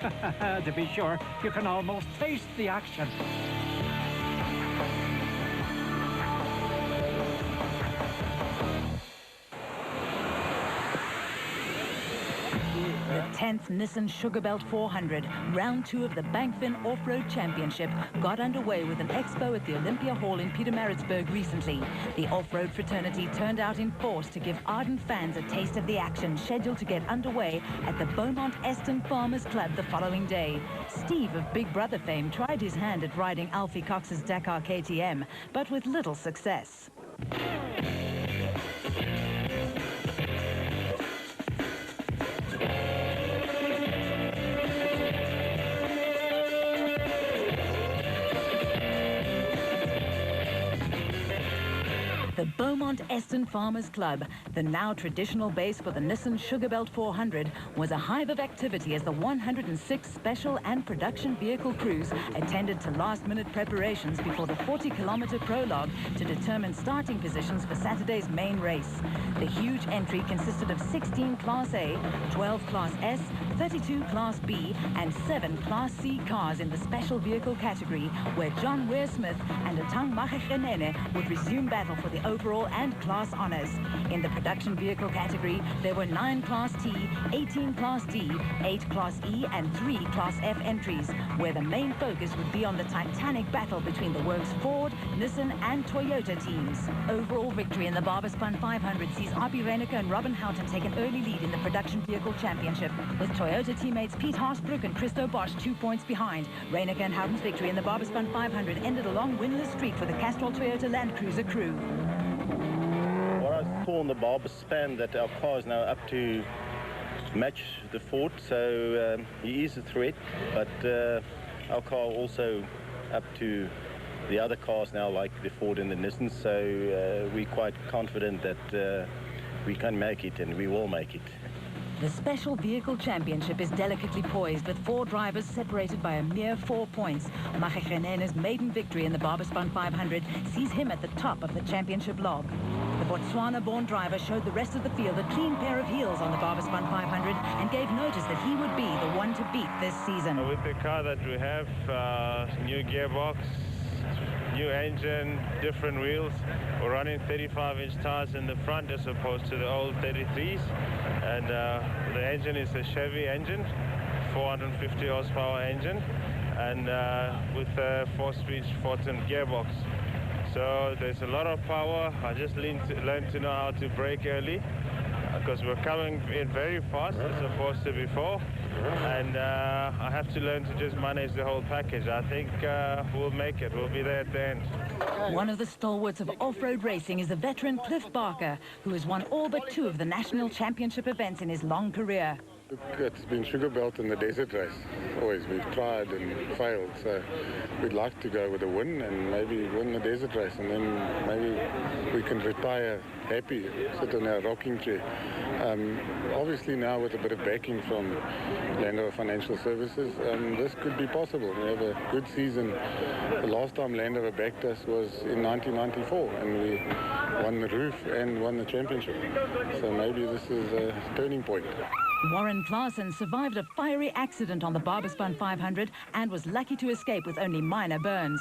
To be sure, you can almost taste the action. The 10th Nissan Sugarbelt 400, round 2 of the Bankfin Off-Road Championship, got underway with an expo at the Olympia Hall in Pietermaritzburg recently. The off-road fraternity turned out in force to give ardent fans a taste of the action, scheduled to get underway at the Beaumont Eston Farmers Club the following day. Steve of Big Brother fame tried his hand at riding Alfie Cox's Dakar KTM, but with little success. The Beaumont Eston Farmers Club, the now traditional base for the Nissan Sugarbelt 400, was a hive of activity as the 106 special and production vehicle crews attended to last-minute preparations before the 40-kilometer prologue to determine starting positions for Saturday's main race. The huge entry consisted of 16 Class A, 12 Class S, 32 Class B, and 7 Class C cars in the special vehicle category, where John Ware-Smith and Atang Magagrenene would resume battle for the overall and class honors. In the production vehicle category, there were 9 Class T, 18 Class D, 8 Class E, and 3 Class F entries, where the main focus would be on the titanic battle between the works Ford, Nissan, and Toyota teams. Overall victory in the Barberspun 500 sees Api Reineke and Robin Houghton take an early lead in the production vehicle championship, with Toyota teammates Pete Haasbroek and Christo Bosch 2 points behind. Reineke and Houghton's victory in the Barberspun 500 ended a long winless streak for the Castrol Toyota Land Cruiser crew. What I saw on the Barberspan that our car is now up to match the Ford, so he is a threat, but our car also up to the other cars now, like the Ford and the Nissan, so we're quite confident that we can make it, and we will make it. The Special Vehicle Championship is delicately poised, with 4 drivers separated by a mere 4 points. Magagrenene's maiden victory in the Barberspun 500 sees him at the top of the championship log. The Botswana-born driver showed the rest of the field a clean pair of heels on the Barberspun 500 and gave notice that he would be the one to beat this season. With the car that we have, new gearbox, new engine, different wheels. We're running 35-inch tires in the front as opposed to the old 33s. And the engine is a Chevy engine, 450 horsepower engine, and with a 4-speed Fortin gearbox. So there's a lot of power. I just learned to know how to brake early, because we're coming in very fast as opposed to before, and I have to learn to just manage the whole package. I think we'll make it. We'll be there at the end. One of the stalwarts of off-road racing is the veteran Cliff Barker, who has won all but 2 of the national championship events in his long career. It's been Sugarbelt in the desert race. Always we've tried and failed, so we'd like to go with a win and maybe win the desert race, and then maybe we can retire happy, sit in our rocking chair. Obviously now with a bit of backing from Land Rover Financial Services, this could be possible. We have a good season. The last time Land Rover backed us was in 1994, and we won the roof and won the championship. So maybe this is a turning point. Warren Claassen survived a fiery accident on the Barberspun 500 and was lucky to escape with only minor burns.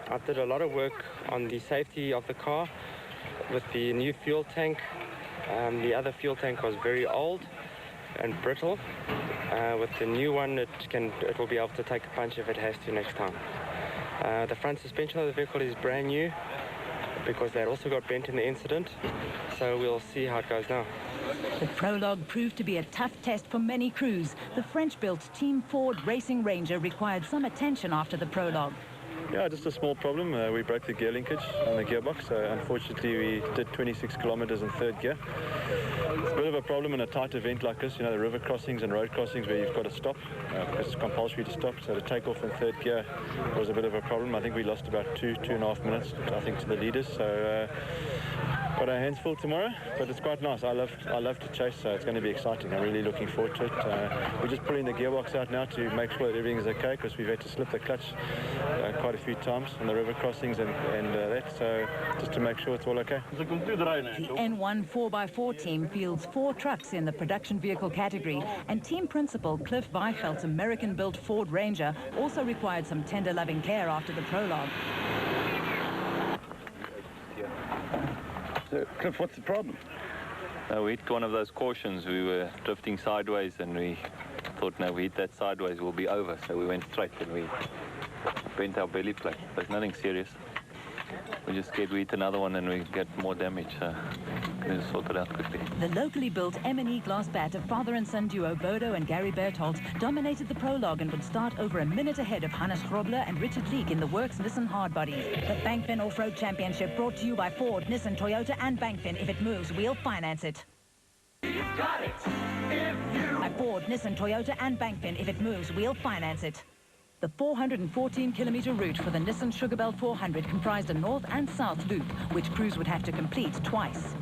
I did a lot of work on the safety of the car with the new fuel tank. The other fuel tank was very old and brittle. With the new one, it will be able to take a punch if it has to next time. The front suspension of the vehicle is brand new, because that also got bent in the incident. So we'll see how it goes now. The prologue proved to be a tough test for many crews. The French-built Team Ford Racing Ranger required some attention after the prologue. Yeah, just a small problem. We broke the gear linkage on the gearbox, so unfortunately we did 26 kilometers in 3rd gear. It's a bit of a problem in a tight event like this, you know, the river crossings and road crossings where you've got to stop, because it's compulsory to stop. So to take off in 3rd gear was a bit of a problem. I think we lost about 2.5 minutes, I think, to the leaders. So got our hands full tomorrow, but it's quite nice. I love to chase, so it's going to be exciting. I'm really looking forward to it. We're just pulling the gearbox out now to make sure that everything is okay, because we've had to slip the clutch quite a few times on the river crossings and that, so just to make sure it's all okay. The N1 4x4 team fields 4 trucks in the production vehicle category, and team principal Cliff Weifeld's American-built Ford Ranger also required some tender-loving care after the prologue. So, Cliff, what's the problem? We hit one of those cautions. We were drifting sideways and we thought, no, we hit that sideways, we'll be over. So we went straight and we bent our belly plate. There's nothing serious. We're just scared we hit another one and we get more damage. So we'll just sort it out quickly. The locally built M&E glass bat of father and son duo Bodo and Gary Bertholdt dominated the prologue and would start over a minute ahead of Hannes Grobler and Richard Leek in the Works Nissan Hardbodies. The Bankfin Off-Road Championship brought to you by Ford, Nissan, Toyota and Bankfin. If it moves, we'll finance it. Got it. By Ford, Nissan, Toyota and Bankfin. If it moves, we'll finance it. The 414-kilometre route for the Nissan Sugarbelt 400 comprised a north and south loop, which crews would have to complete twice.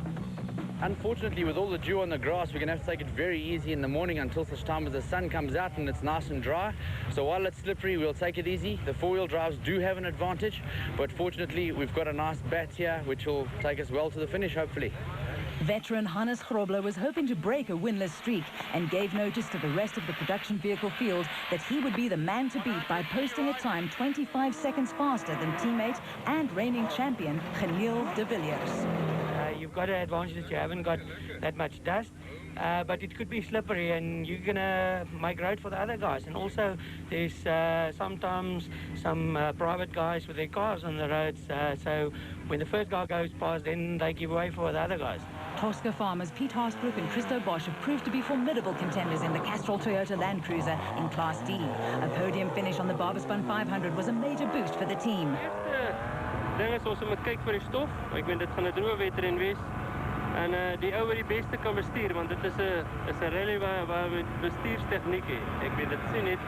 Unfortunately, with all the dew on the grass, we're going to have to take it very easy in the morning until such time as the sun comes out and it's nice and dry. So while it's slippery, we'll take it easy. The four-wheel drives do have an advantage, but fortunately, we've got a nice bat here, which will take us well to the finish, hopefully. Veteran Hannes Grobler was hoping to break a winless streak and gave notice to the rest of the production vehicle field that he would be the man to beat by posting a time 25 seconds faster than teammate and reigning champion Geniel de Villiers. You've got an advantage that you haven't got that much dust, but it could be slippery and you're going to make road for the other guys. And also there's sometimes some private guys with their cars on the roads, so when the first guy goes past, then they give way for the other guys. Tosca farmers Pete Haasbroek and Christo Bosch have proved to be formidable contenders in the Castrol Toyota Land Cruiser in Class D. A podium finish on the Barbaspan 500 was a major boost for the team. Ding is ons moet kyk vir die stof. Ek weet dit gaan 'n droë wedren wees. En die ou wat die beste kan bestuur, want dit is 'n rally waar met bestuurstegniek het. Ek weet dit is nie net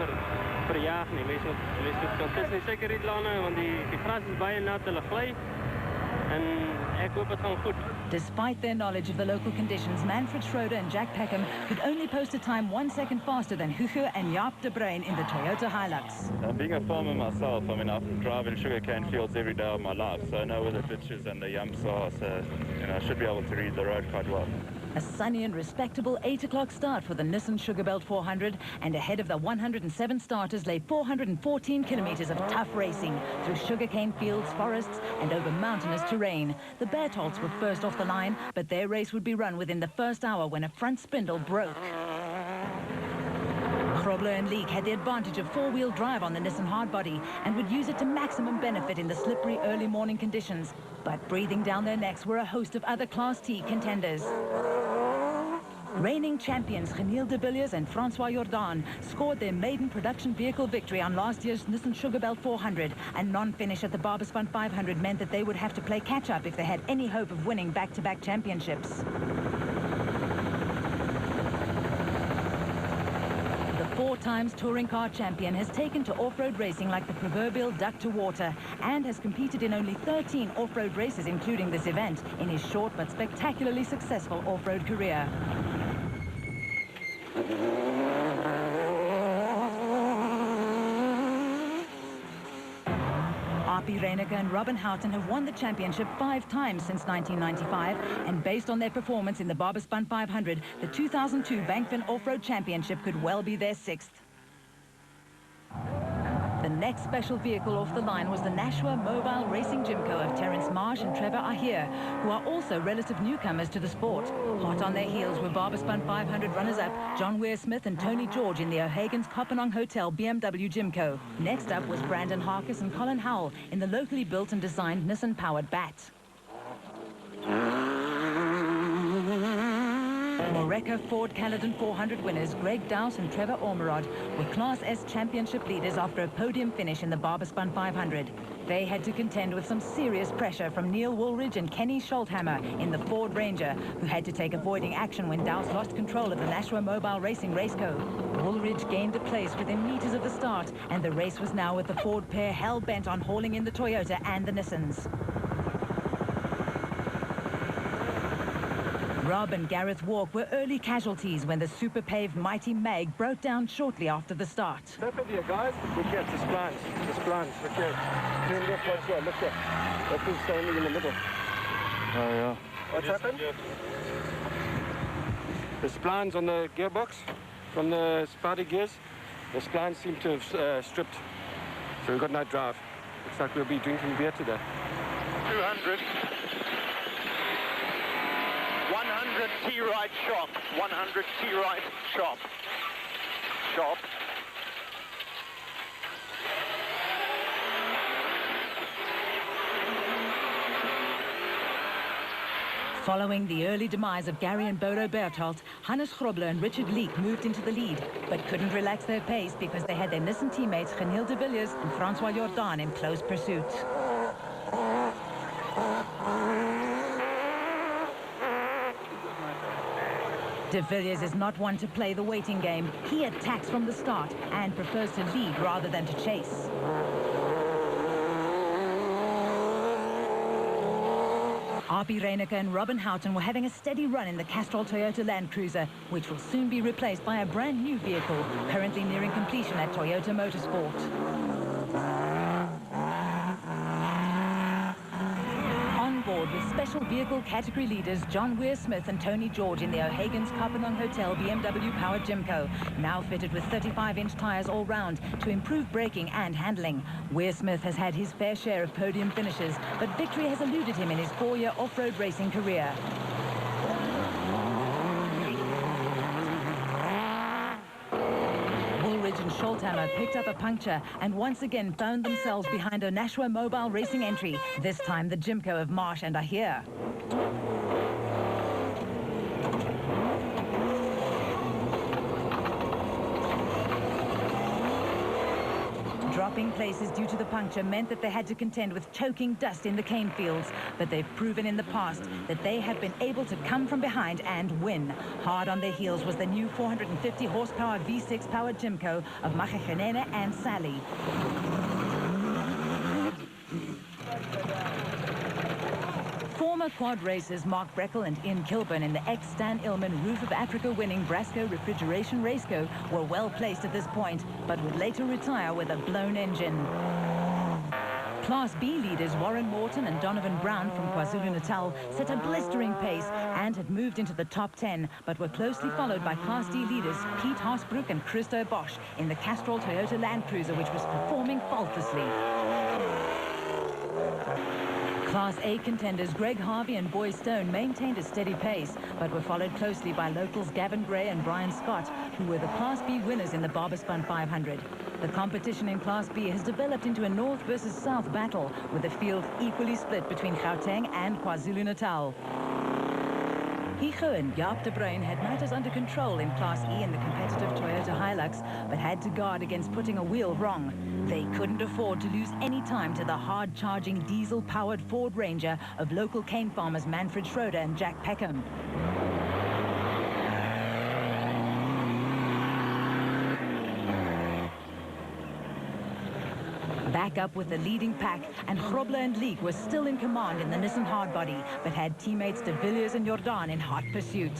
vir jag nie. Mense moet kan tussen die sekuriteitslane want die gras is baie nat, hulle gly. En ek hoop dit gaan goed. Despite their knowledge of the local conditions, Manfred Schroeder and Jack Peckham could only post a time 1 second faster than Hugo and Jaap de Bruin in the Toyota Hilux. Being a farmer myself, I mean, I drive in sugarcane fields every day of my life, so I know where the ditches and the yumps are, so I should be able to read the road quite well. A sunny and respectable 8 o'clock start for the Nissan Sugarbelt 400, and ahead of the 107 starters lay 414 kilometres of tough racing through sugarcane fields, forests and over mountainous terrain. The Bertholdts were first off the line, but their race would be run within the first hour when a front spindle broke. Grobler and Leek had the advantage of four-wheel drive on the Nissan Hardbody and would use it to maximum benefit in the slippery early morning conditions. But breathing down their necks were a host of other Class T contenders. Reigning champions Geniel de Villiers and Francois Jordan scored their maiden production vehicle victory on last year's Nissan Sugarbelt 400. A non-finish at the Barbaspan 500 meant that they would have to play catch-up if they had any hope of winning back-to-back championships. The 4 times touring car champion has taken to off-road racing like the proverbial duck to water and has competed in only 13 off-road races, including this event, in his short but spectacularly successful off-road career. Arpi Reineke and Robin Houghton have won the championship 5 times since 1995, and based on their performance in the Barbaspan 500, the 2002 Bankfin Off-Road Championship could well be their 6th. The next special vehicle off the line was the Nashua Mobile Racing Gymco of Terence Marsh and Trevor Ahir, who are also relative newcomers to the sport. Hot on their heels were Barbaspan 500 runners-up John Weir-Smith and Tony George in the O'Hagan's Kopenong Hotel BMW Gymco. Next up was Brandon Harkis and Colin Howell in the locally built and designed Nissan-powered Bat. Moreca Ford Caledon 400 winners Greg Dowse and Trevor Ormerod were Class S championship leaders after a podium finish in the Barbaspan 500. They had to contend with some serious pressure from Neil Woolridge and Kenny Scholthammer in the Ford Ranger, who had to take avoiding action when Dowse lost control of the Nashua Mobile Racing Raceco. Woolridge gained a place within meters of the start, and the race was now with the Ford pair hell-bent on hauling in the Toyota and the Nissans. Rob and Gareth Walk were early casualties when the super-paved Mighty Mag broke down shortly after the start. Step in here, guys. Look at the splines. The splines. Look here. Turn left once more. Look here. That thing's standing in the middle. Oh, yeah. What's happened? The splines on the gearbox from the spouty gears, the splines seem to have stripped. So we've got no drive. Looks like we'll be drinking beer today. 200. 100 T-right shop. 100 T-right shop. Shop. Following the early demise of Gary and Bodo Berthold, Hannes Grobler and Richard Leek moved into the lead, but couldn't relax their pace because they had their Nissan teammates Geniel de Villiers and Francois Jordan in close pursuit. De Villiers is not one to play the waiting game. He attacks from the start and prefers to lead rather than to chase. R.P. Reineke and Robin Houghton were having a steady run in the Castrol Toyota Land Cruiser, which will soon be replaced by a brand new vehicle, currently nearing completion at Toyota Motorsport. On board with special vehicle category leaders John Weir-Smith and Tony George in the O'Hagan's Kopenhagen Hotel BMW-powered Jimco, now fitted with 35-inch tyres all round to improve braking and handling. Weir-Smith has had his fair share of podium finishes, but victory has eluded him in his 4-year off-road racing career. And Scholthammer picked up a puncture and once again found themselves behind a Nashua Mobile Racing entry, this time the Jimco of Marsh and Ahir. Dropping places due to the puncture meant that they had to contend with choking dust in the cane fields, but they've proven in the past that they have been able to come from behind and win. Hard on their heels was the new 450 horsepower V6 powered Jimco of Magaghenene and Sally. Former quad racers Mark Breckel and Ian Kilburn in the ex-Stan Illman Roof of Africa winning Brasco Refrigeration Raceco were well placed at this point, but would later retire with a blown engine. Class B leaders Warren Morton and Donovan Brown from KwaZulu-Natal set a blistering pace and had moved into the top 10, but were closely followed by Class D leaders Pete Haasbroek and Christo Bosch in the Castrol Toyota Land Cruiser, which was performing faultlessly. Class A contenders Greg Harvey and Boy Stone maintained a steady pace, but were followed closely by locals Gavin Gray and Brian Scott, who were the Class B winners in the Barberspun 500. The competition in Class B has developed into a north versus south battle, with the field equally split between Gauteng and KwaZulu-Natal. Higo and Jaap de Bruin had matters under control in Class E in the competitive Toyota Hilux, but had to guard against putting a wheel wrong. They couldn't afford to lose any time to the hard-charging diesel-powered Ford Ranger of local cane farmers Manfred Schroeder and Jack Peckham. Back up with the leading pack, and Grobler and Leek were still in command in the Nissan hardbody, but had teammates de Villiers and Jordan in hot pursuit.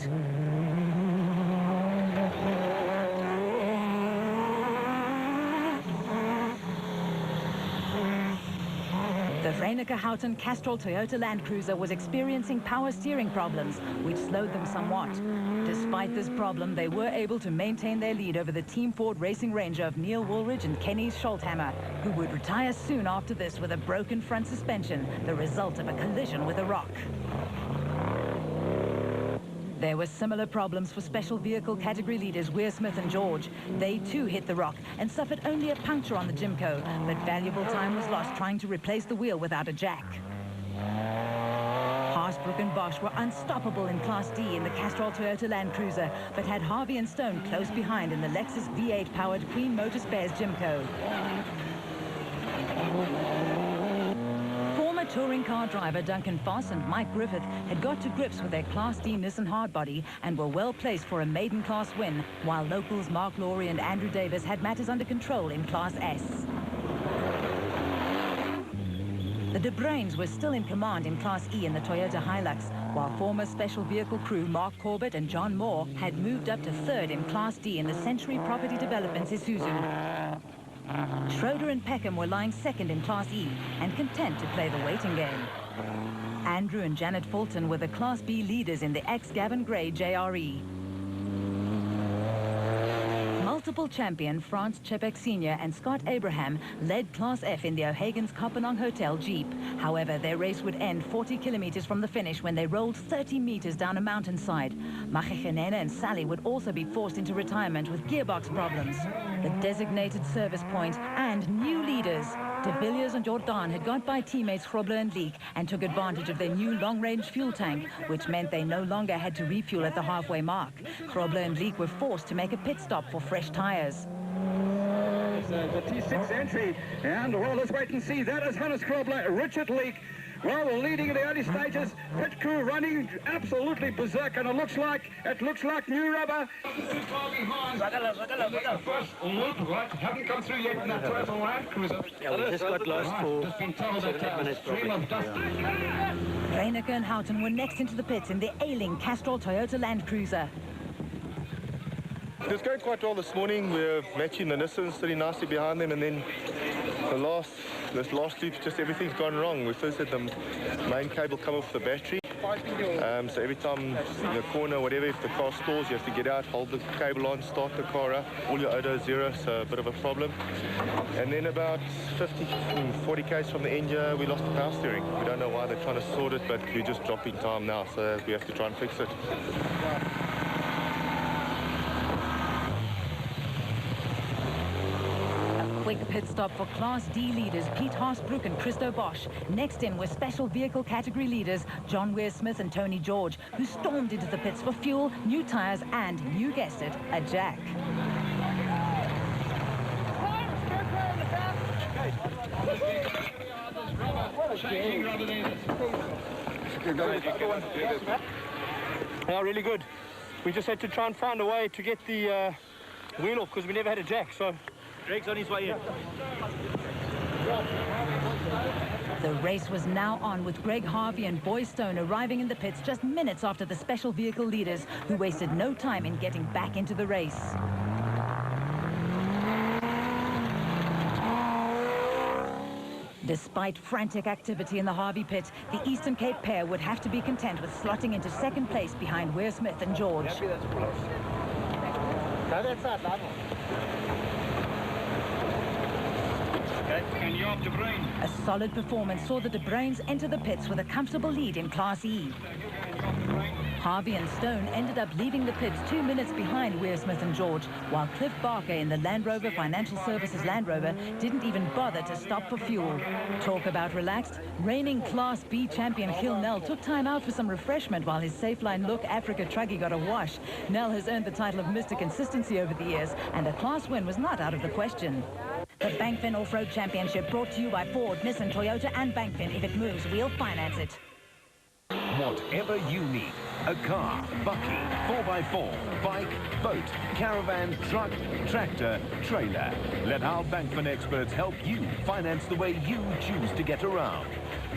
The Reineke-Houghton Castrol Toyota Land Cruiser was experiencing power steering problems, which slowed them somewhat. Despite this problem, they were able to maintain their lead over the Team Ford Racing Ranger of Neil Woolridge and Kenny Scholthammer, who would retire soon after this with a broken front suspension, the result of a collision with a rock. There were similar problems for special vehicle category leaders Weir-Smith and George. They too hit the rock and suffered only a puncture on the Jimco, but valuable time was lost trying to replace the wheel without a jack. Haasbroek and Bosch were unstoppable in Class D in the Castrol Toyota Land Cruiser, but had Harvey and Stone close behind in the Lexus V8-powered Queen Motorspares Jimco. Former touring car driver Duncan Foss and Mike Griffith had got to grips with their Class D Nissan hardbody and were well placed for a maiden class win, while locals Mark Laurie and Andrew Davis had matters under control in Class S. The De Bruins were still in command in Class E in the Toyota Hilux, while former special vehicle crew Mark Corbett and John Moore had moved up to third in Class D in the Century Property Developments Isuzu. Schroeder and Peckham were lying second in Class E and content to play the waiting game. Andrew and Janet Fulton were the Class B leaders in the ex-Gavin Gray JRE. Multiple champion Franz Chepek Sr. and Scott Abraham led Class F in the O'Hagan's Kopenhagen Hotel Jeep. However, their race would end 40 kilometers from the finish when they rolled 30 meters down a mountainside. Machigenena and Sally would also be forced into retirement with gearbox problems. The designated service point and new leaders. De Villiers and Jordan had got by teammates Grobler and Leek and took advantage of their new long-range fuel tank, which meant they no longer had to refuel at the halfway mark. Grobler and Leek were forced to make a pit stop for fresh tires. The T6 entry, and well, let's wait and see. That is Hannes Grobler, Richard Leek. Well, we're leading in the early stages. Pit crew running absolutely berserk, and it looks like new rubber. Haven't come through yet in that Toyota Land Cruiser. Yeah, we just got lost for 7 minutes probably. Reineke and Houghton were next into the pits in the ailing Castrol Toyota Land Cruiser. It was going quite well this morning. We were matching the Nissans pretty nicely behind them, and then this last loop, just everything's gone wrong. We first had the main cable come off the battery. So every time in the corner, whatever, if the car stalls, you have to get out, hold the cable on, start the car up. All your odo is zero, so a bit of a problem. And then about 40 k's from the end here, we lost the power steering. We don't know why they're trying to sort it, but we're just dropping time now, so we have to try and fix it. Quick pit stop for Class D leaders Piet Haasbroek and Christo Bosch. Next in were special vehicle category leaders John Weir-Smith and Tony George, who stormed into the pits for fuel, new tyres and, you guessed it, a jack. Yeah, really good. We just had to try and find a way to get the wheel off because we never had a jack, so Greg's on his way in. The race was now on with Greg Harvey and Boy Stone arriving in the pits just minutes after the special vehicle leaders, who wasted no time in getting back into the race. Despite frantic activity in the Harvey pit, the Eastern Cape pair would have to be content with slotting into second place behind Weir-Smith and George. A solid performance saw the De Bruins enter the pits with a comfortable lead in Class E. Harvey and Stone ended up leaving the pits 2 minutes behind Weir-Smith and George, while Cliff Barker in the Land Rover Financial Services Land Rover didn't even bother to stop for fuel. Talk about relaxed. Reigning Class B champion Gil Nel took time out for some refreshment while his Safeline Look Africa truggy got a wash. Nel has earned the title of Mr. Consistency over the years, and a class win was not out of the question. The Bankfin Off-Road Championship brought to you by Ford, Nissan, Toyota and Bankfin. If it moves, we'll finance it. Whatever you need, a car, bucky, 4x4, bike, boat, caravan, truck, tractor, trailer. Let our Bankfin experts help you finance the way you choose to get around.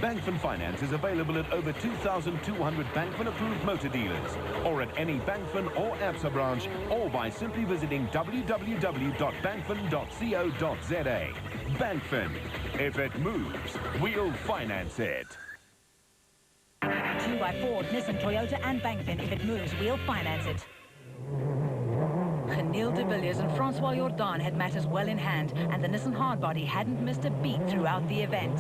Bankfin Finance is available at over 2,200 Bankfin approved motor dealers, or at any Bankfin or ABSA branch, or by simply visiting www.bankfin.co.za. Bankfin. If it moves, we'll finance it. 2 by Ford, Nissan, Toyota and Bankfin. If it moves, we'll finance it. Geniel de Villiers and Francois Jordan had matters well in hand, and the Nissan hardbody hadn't missed a beat throughout the event.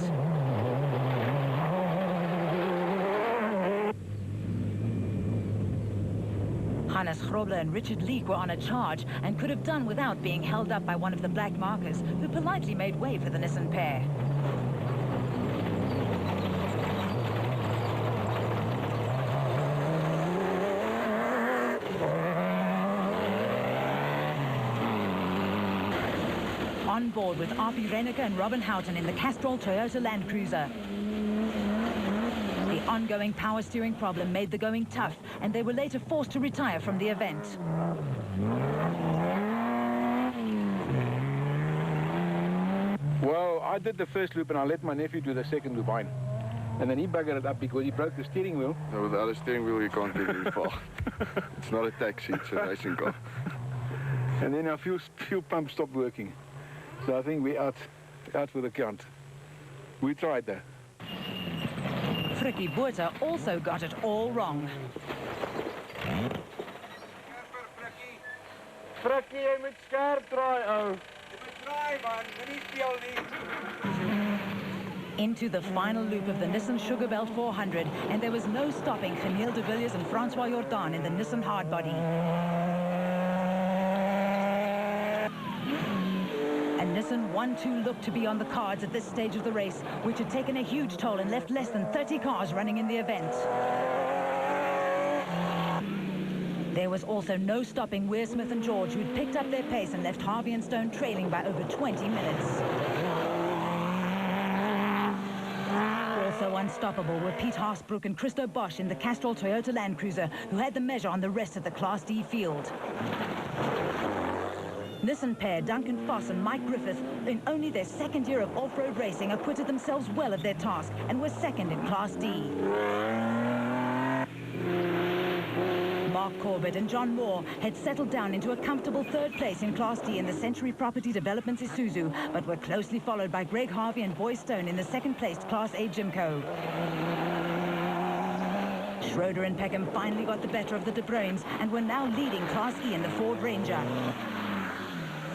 Hannes Grobler and Richard Leek were on a charge and could have done without being held up by one of the black markers, who politely made way for the Nissan pair. On board with R.P. Reineke and Robin Houghton in the Castrol Toyota Land Cruiser. The ongoing power steering problem made the going tough, and they were later forced to retire from the event. Well, I did the first loop and I let my nephew do the second loop. And then he buggered it up because he broke the steering wheel. No, without a steering wheel, you can't get very far. It's not a taxi, it's a racing car. And then our fuel pump stopped working. So I think we're out for the count. We tried though. Frikkie Botha also got it all wrong. Frikkie, jy moet skerp draai, ou. Jy moet draai, man. Moenie speel nie. Into the final loop of the Nissan Sugarbelt 400, and there was no stopping Geniel de Villiers and Francois Jordan in the Nissan hardbody. A Nissan 1-2 looked to be on the cards at this stage of the race, which had taken a huge toll and left less than 30 cars running in the event. There was also no stopping Weir Smith and George, who'd picked up their pace and left Harvey and Stone trailing by over 20 minutes. Also unstoppable were Pete Haasbroek and Christo Bosch in the Castrol Toyota Land Cruiser, who had the measure on the rest of the Class D field. Nissan pair Duncan Foss and Mike Griffith, in only their second year of off-road racing, acquitted themselves well of their task and were second in Class D. Mark Corbett and John Moore had settled down into a comfortable third place in Class D in the Century Property Developments Isuzu, but were closely followed by Greg Harvey and Boy Stone in the second-placed Class A Jimco. Schroeder and Peckham finally got the better of the De Bruynes and were now leading Class E in the Ford Ranger.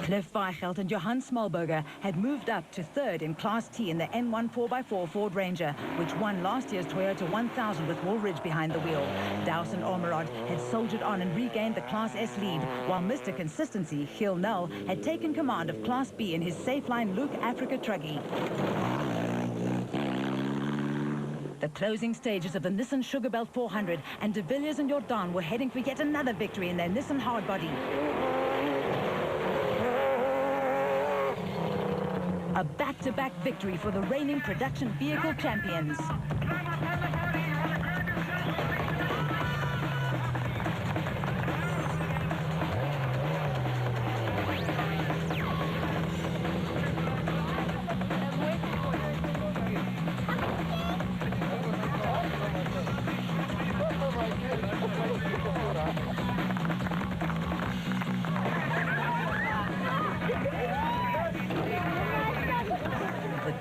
Cliff Weichelt and Johan Smallberger had moved up to third in Class T in the N1 4x4 Ford Ranger, which won last year's Toyota 1000 with Woolridge behind the wheel. Dawson Ormerod had soldiered on and regained the Class S lead, while Mr. Consistency, Gil Null, had taken command of Class B in his Safeline Luke Africa Truggy. The closing stages of the Nissan Sugarbelt 400, and De Villiers and Jordan were heading for yet another victory in their Nissan hardbody. A back-to-back victory for the reigning production vehicle champions.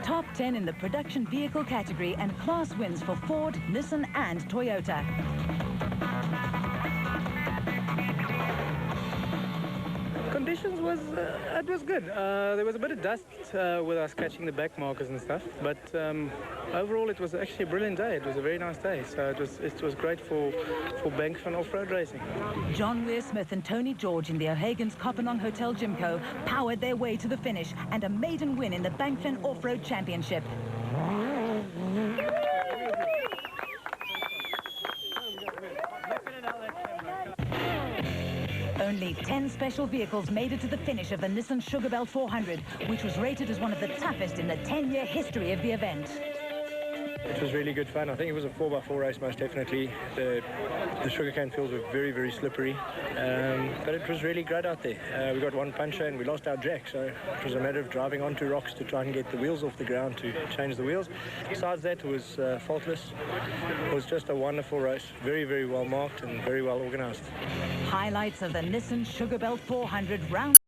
Top 10 in the production vehicle category and class wins for Ford, Nissan and Toyota. Conditions it was good. There was a bit of dust with us catching the back markers and stuff, but overall it was actually a brilliant day. It was a very nice day, so it was great for Bankfan off-road racing. John Weir Smith and Tony George in the O'Hagan's Kopanong Hotel Jimco powered their way to the finish and a maiden win in the Bankfan Off-Road Championship. Only 10 special vehicles made it to the finish of the Nissan Sugarbelt 400, which was rated as one of the toughest in the 10-year history of the event. It was really good fun. I think it was a 4x4 race, most definitely. The sugarcane fields were very, very slippery, but it was really great out there. We got one puncher and we lost our jack, so it was a matter of driving onto rocks to try and get the wheels off the ground to change the wheels. Besides that, it was faultless. It was just a wonderful race, very, very well marked and very well organized. Highlights of the Nissan Sugarbelt 400 round.